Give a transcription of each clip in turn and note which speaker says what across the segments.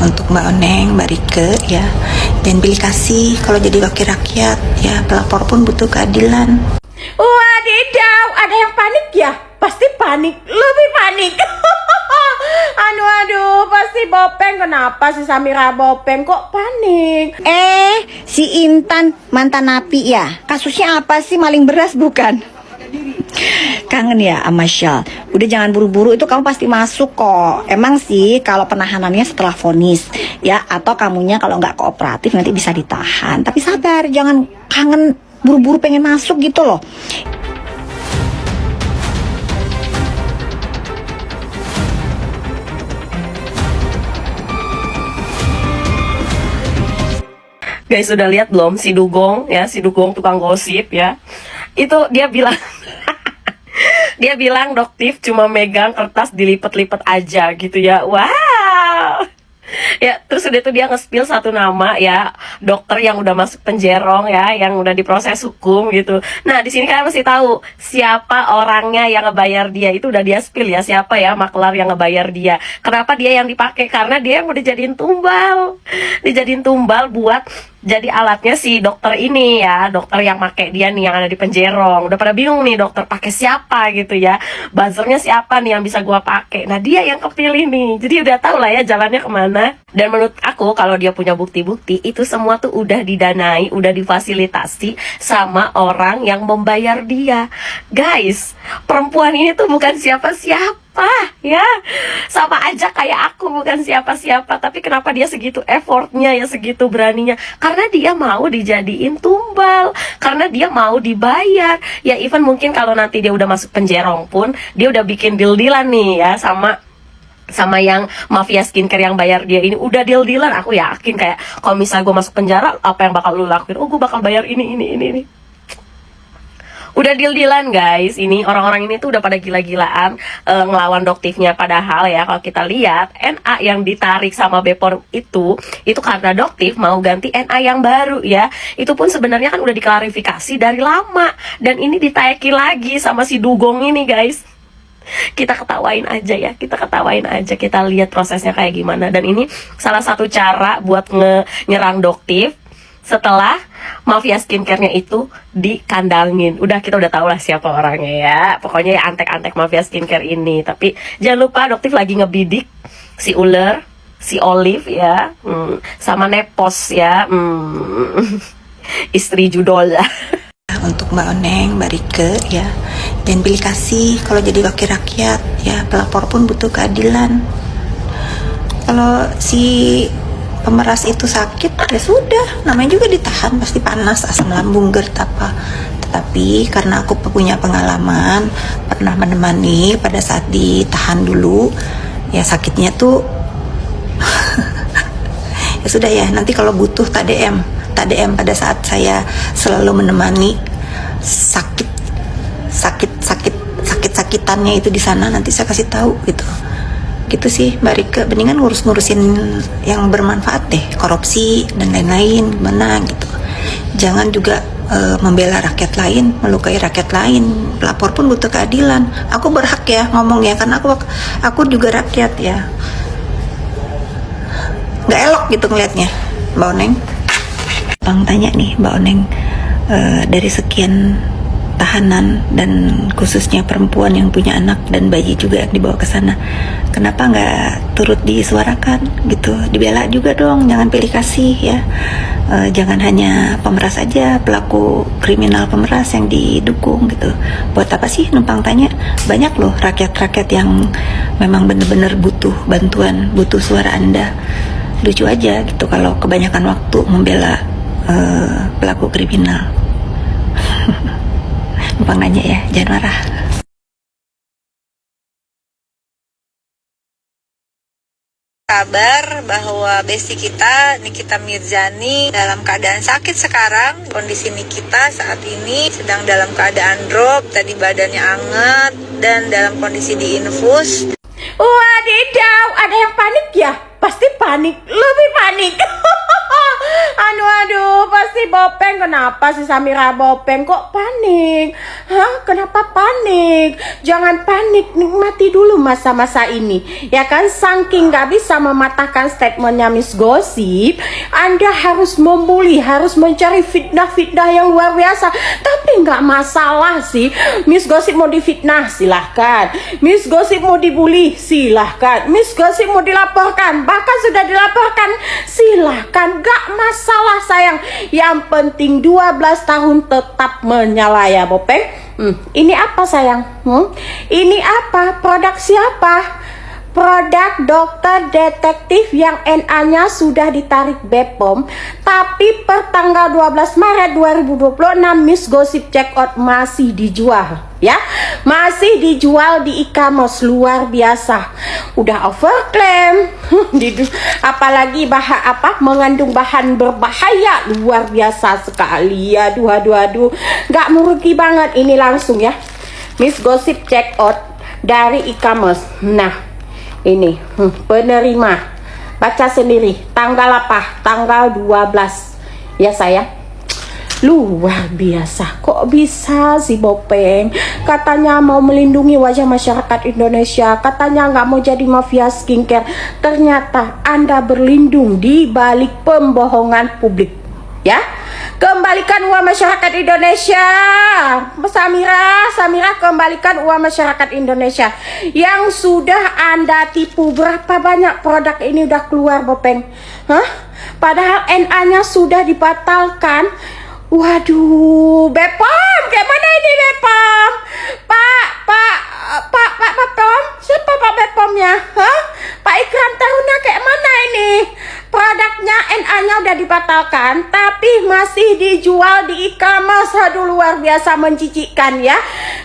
Speaker 1: untuk Mbak Oneng, Mbak Rike ya, dan pilih kasih kalau jadi wakil rakyat ya. Pelapor pun butuh keadilan.
Speaker 2: Wadidaw, ada yang panik ya? Pasti panik, lebih panik. Aduh, pasti Bopeng. Kenapa si Samira Bopeng kok panik?
Speaker 3: Si Intan mantan napi ya? Kasusnya apa sih, maling beras bukan? Kangen ya sama Syal. Udah jangan buru-buru, itu kamu pasti masuk kok. Emang sih kalau penahanannya setelah vonis ya, atau kamunya kalau nggak kooperatif nanti bisa ditahan. Tapi sabar, jangan kangen buru-buru pengen masuk gitu loh.
Speaker 4: Guys, udah lihat belum si Dugong ya, si Dugong tukang gosip ya. Itu dia bilang dia bilang Doktif cuma megang kertas dilipet-lipet aja gitu ya. Wow. Ya, terus udah tuh dia nge-spill satu nama ya, dokter yang udah masuk penjerong ya, yang udah diproses hukum gitu. Nah, di sini kalian mesti tahu siapa orangnya yang ngebayar dia. Itu udah dia spill ya, siapa ya maklar yang ngebayar dia. Kenapa dia yang dipakai? Karena dia yang udah dijadiin tumbal. Dijadiin tumbal buat jadi alatnya si dokter ini ya, dokter yang make dia nih yang ada di penjerong. Udah pada bingung nih dokter pakai siapa gitu ya, buzzernya siapa nih yang bisa gua pakai. Nah, dia yang kepilih nih, jadi udah tahu lah ya jalannya kemana. Dan menurut aku kalau dia punya bukti-bukti itu semua tuh udah didanai, udah difasilitasi sama orang yang membayar dia. Guys, perempuan ini tuh bukan siapa-siapa ya, sama aja kayak aku bukan siapa-siapa. Tapi kenapa dia segitu effortnya ya, segitu beraninya? Karena dia mau dijadiin tumbal, karena dia mau dibayar ya. Even mungkin kalau nanti dia udah masuk penjerong pun dia udah bikin deal-dealan nih ya sama yang mafia skincare yang bayar dia ini. Udah deal-dealan, aku yakin kayak kalau misal gue masuk penjara, apa yang bakal lu lakuin? Oh, gue bakal bayar ini. Udah deal-dealan guys. Ini orang-orang ini tuh udah pada gila-gilaan ngelawan Doktifnya. Padahal ya kalau kita lihat NA yang ditarik sama Bepom itu karena Doktif mau ganti NA yang baru ya. Itu pun sebenarnya kan udah diklarifikasi dari lama, dan ini ditaiki lagi sama si Dugong ini guys. Kita ketawain aja ya, kita lihat prosesnya kayak gimana. Dan ini salah satu cara buat nyerang Doktif setelah mafia skincare-nya itu dikandangin. Kita udah tahu lah siapa orangnya ya. Pokoknya ya antek-antek mafia skincare ini. Tapi jangan lupa Doktif lagi ngebidik si Uler, si Olive ya, sama Nepos ya, istri Judol ya.
Speaker 1: Untuk Mbak Oneng, Mbak Rike ya, dan pilih kasih kalau jadi wakil rakyat ya. Pelapor pun butuh keadilan. Kalau si pemeras itu sakit ya sudah, namanya juga ditahan, pasti panas, asam lambung, GERD apa. Tetapi karena aku punya pengalaman, pernah menemani pada saat ditahan dulu ya, sakitnya tuh ya sudah ya, nanti kalau butuh tak DM pada saat saya selalu menemani sakitannya itu di sana, nanti saya kasih tahu gitu sih Mbak Rike. Mendingan ngurusin yang bermanfaat deh, korupsi dan lain-lain gimana gitu. Jangan juga membela rakyat lain, melukai rakyat lain. Pelapor pun butuh keadilan. Aku berhak ya ngomong ya, karena aku juga rakyat ya. Nggak elok gitu ngelihatnya. Mbak Oneng, Bang tanya nih Mbak Oneng, dari sekian tahanan dan khususnya perempuan yang punya anak dan bayi juga yang dibawa ke sana, kenapa nggak turut disuarakan gitu, dibela juga dong, jangan pilih kasih ya. Jangan hanya pemeras aja, pelaku kriminal pemeras yang didukung gitu. Buat apa sih numpang tanya? Banyak loh rakyat-rakyat yang memang bener-bener butuh bantuan, butuh suara Anda. Lucu aja gitu kalau kebanyakan waktu membela pelaku kriminal. Numpang nanya ya, jangan marah.
Speaker 5: Kabar bahwa besti kita Nikita Mirzani dalam keadaan sakit sekarang. Kondisi Nikita saat ini sedang dalam keadaan drop, tadi badannya anget dan dalam kondisi diinfus.
Speaker 2: Wadidaw, ada yang panik ya? Pasti panik, lebih panik. Aduh, pasti Bopeng. Kenapa sih Samira Bopeng kok panik? Hah? Kenapa panik? Jangan panik, nikmati dulu masa-masa ini. Ya kan, saking gak bisa mematahkan statementnya Miss Gosip, Anda harus membuli, harus mencari fitnah-fitnah yang luar biasa. Tapi nggak masalah sih. Miss Gosip mau difitnah, silahkan. Miss Gosip mau dibully, silahkan. Miss Gosip mau dilaporkan, bahkan sudah dilaporkan, silahkan. Gak masalah sayang. Yang penting 12 tahun tetap menyala ya Bopeng. Ini apa sayang? Ini apa? Produk siapa? Produk dokter detektif yang NA-nya sudah ditarik BPOM, tapi per tanggal 12 Maret 2026 Miss Gosip Check Out masih dijual ya, masih dijual di e-commerce. Luar biasa, udah overclaim. Apalagi mengandung bahan berbahaya, luar biasa sekali. Aduh, nggak merugi banget ini langsung ya, Miss Gosip Check Out dari e-commerce. Nah ini penerima, baca sendiri tanggal apa, tanggal 12 ya sayang. Luar biasa, kok bisa sih Bopeng? Katanya mau melindungi wajah masyarakat Indonesia, katanya nggak mau jadi mafia skincare, ternyata Anda berlindung di balik pembohongan publik ya. Kembalikan uang masyarakat Indonesia, Samira, kembalikan uang masyarakat Indonesia yang sudah Anda tipu. Berapa banyak produk ini udah keluar Bopeng? Padahal NA-nya sudah dibatalkan. Waduh, BPOM, kayak mana ini BPOM? Pak BPOM, siapa Pak BPOM-nya? Pak Ikram Taruna, kayak mana ini? Produknya NA-nya udah dibatalkan, tapi masih dijual di e-commerce. Aduh, luar biasa mencicikkan ya.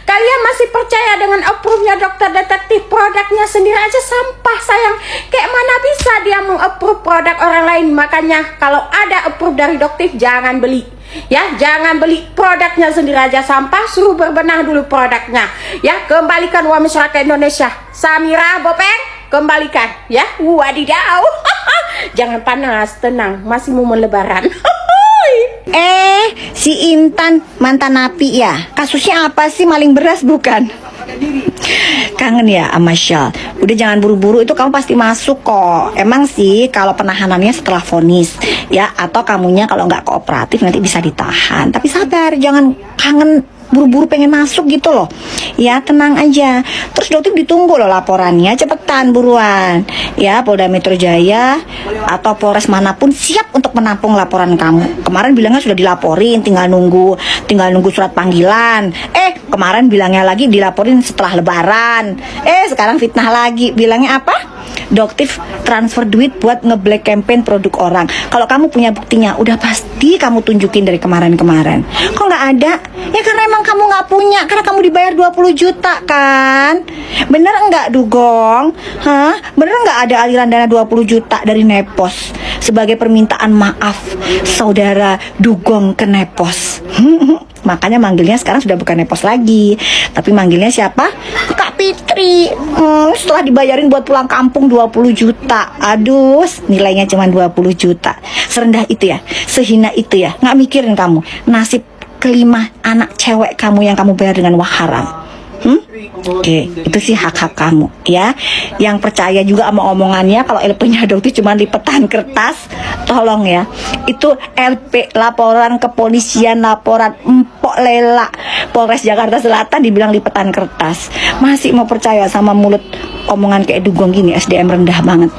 Speaker 2: Kalian masih percaya dengan approve-nya dokter detektif? Produknya sendiri aja sampah sayang. Kayak mana bisa dia meng-approve produk orang lain? Makanya kalau ada approve dari dokter, jangan beli. Ya, jangan beli produknya sendiri aja sampah, suruh berbenah dulu produknya. Ya, kembalikan uang masyarakat Indonesia. Samira, Bopeng, kembalikan ya. Wadidaw. Jangan panas, tenang, masih momen lebaran.
Speaker 3: Si Intan mantan napi ya. Kasusnya apa sih, maling beras bukan? Kangen ya sama Syal. Udah jangan buru-buru, itu kamu pasti masuk kok. Emang sih kalau penahanannya setelah vonis ya, atau kamunya kalau nggak kooperatif nanti bisa ditahan. Tapi sabar, jangan kangen buru-buru pengen masuk gitu loh. Ya tenang aja. Terus dokter ditunggu loh laporannya, cepetan buruan. Ya Polda Metro Jaya atau Polres manapun siap untuk menampung laporan kamu. Kemarin bilangnya sudah dilaporin, tinggal nunggu surat panggilan. Kemarin bilangnya lagi dilaporin setelah lebaran. Sekarang fitnah lagi, bilangnya apa? Doktif transfer duit buat nge-black campaign produk orang. Kalau kamu punya buktinya, udah pasti kamu tunjukin dari kemarin-kemarin. Kok nggak ada? Ya karena emang kamu nggak punya, karena kamu dibayar 20 juta kan? Bener nggak Dugong? Bener nggak ada aliran dana 20 juta dari Nepos sebagai permintaan maaf saudara Dugong ke Nepos? Makanya manggilnya sekarang sudah bukan Nepos lagi, tapi manggilnya siapa? Kak Fitri. Setelah dibayarin buat pulang kampung 20 juta. Aduh, nilainya cuma 20 juta. Serendah itu ya, sehina itu ya. Nggak mikirin kamu nasib kelima anak cewek kamu yang kamu bayar dengan uang haram. Oke, itu sih hak-hak kamu ya. Yang percaya juga sama omongannya kalau LP-nya dokter cuma lipetan kertas, tolong ya. Itu LP, laporan kepolisian, laporan Empok Lela Polres Jakarta Selatan dibilang lipetan kertas. Masih mau percaya sama mulut omongan kayak Dugong gini? SDM rendah banget.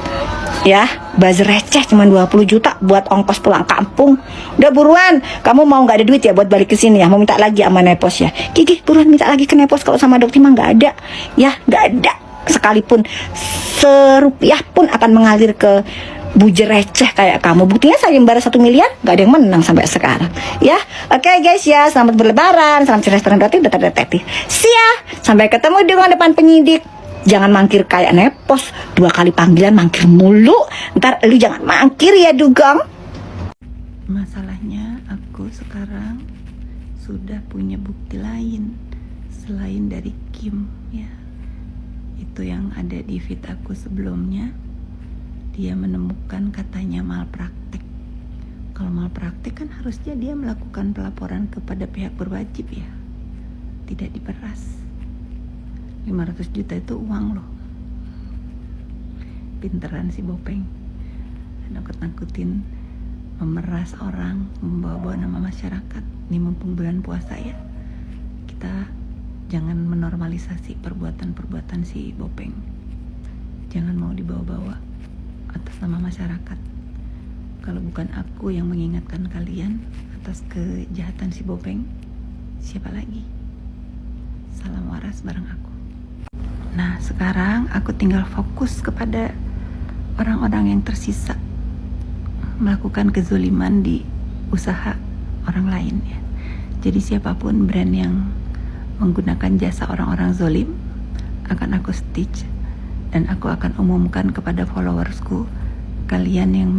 Speaker 3: Ya, buzzer receh cuma 20 juta buat ongkos pulang kampung. Udah buruan, kamu mau nggak ada duit ya buat balik ke sini ya? Mau minta lagi sama Nepos ya? Gigi, buruan minta lagi ke Nepos. Kalau sama dokter mah nggak ada. Ya, nggak ada. Sekalipun serupiah pun akan mengalir ke buzzer receh kayak kamu. Buktinya sayembara 1 miliar nggak ada yang menang sampai sekarang. Ya, oke guys ya, selamat berlebaran, salam cerdas restoran detektif. See ya, sampai ketemu di ruang depan penyidik. Jangan mangkir kayak Nepos, 2 kali panggilan mangkir mulu. Ntar lu jangan mangkir ya Dugong.
Speaker 1: Masalahnya aku sekarang sudah punya bukti lain selain dari Kim ya. Itu yang ada di feed aku sebelumnya. Dia menemukan katanya malpraktek. Kalau malpraktek Harusnya dia melakukan pelaporan kepada pihak berwajib ya, tidak diperas. 500 juta itu uang loh. Pinteran si Bopeng, nakut-nakutin, memeras orang, membawa-bawa nama masyarakat. Ini mumpung bulan puasa ya, kita jangan menormalisasi perbuatan-perbuatan si Bopeng. Jangan mau dibawa-bawa atas nama masyarakat. Kalau bukan aku yang mengingatkan kalian atas kejahatan si Bopeng, siapa lagi? Salam waras bareng aku. Nah, sekarang aku tinggal fokus kepada orang-orang yang tersisa melakukan kezoliman di usaha orang lain ya. Jadi siapapun brand yang menggunakan jasa orang-orang zolim akan aku stitch, dan aku akan umumkan kepada followersku, kalian yang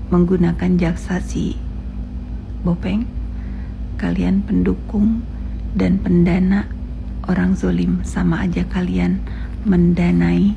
Speaker 1: menggunakan jasa si Bopeng, kalian pendukung dan pendana orang zolim, sama aja kalian mendanai